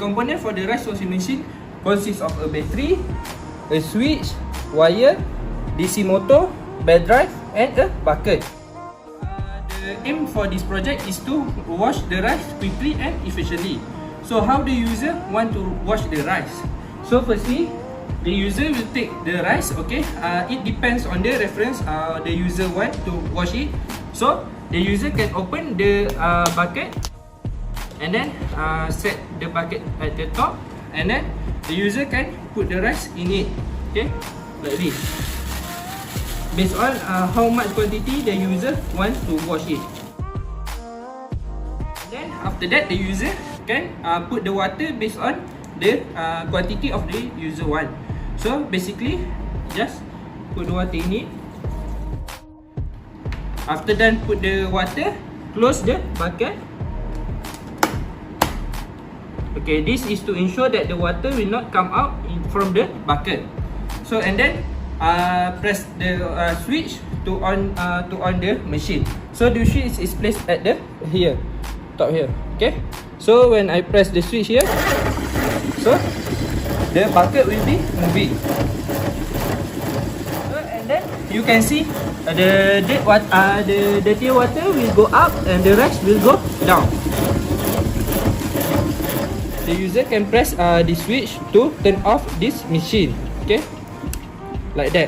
component for the rice washing machine consists of a battery, a switch, wire, DC motor, belt drive and a bucket. The aim for this project is to wash the rice quickly and efficiently. So how the user want to wash the rice? So firstly, the user will take the rice, okay? It depends on the reference the user want to wash it. So the user can open the bucket and then set the bucket at the top, and then the user can put the rice in it, okay? Like this. Based on how much quantity the user want to wash it. And then after that, the user can put the water based on the quantity of the user want. So basically, just put the water in it. After done put the water, close the bucket. Okay, this is to ensure that the water will not come out from the bucket. So and then press the switch to on the machine. So the switch is placed at the top here. Okay. So when I press the switch here, so the bucket will be moving. So, and then you can see the dirty water will go up and the rest will go down. The user can press the switch to turn off this machine. Okay, like that.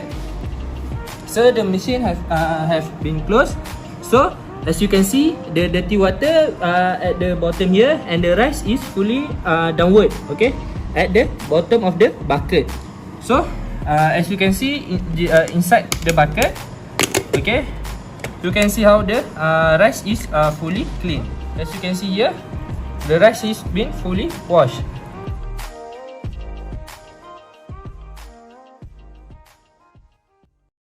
So the machine have been closed. So as you can see, the dirty water at the bottom here and the rice is fully downward, okay, at the bottom of the bucket. So as you can see inside the bucket, okay, you can see how the rice is fully clean. As you can see here, the rice is been fully washed.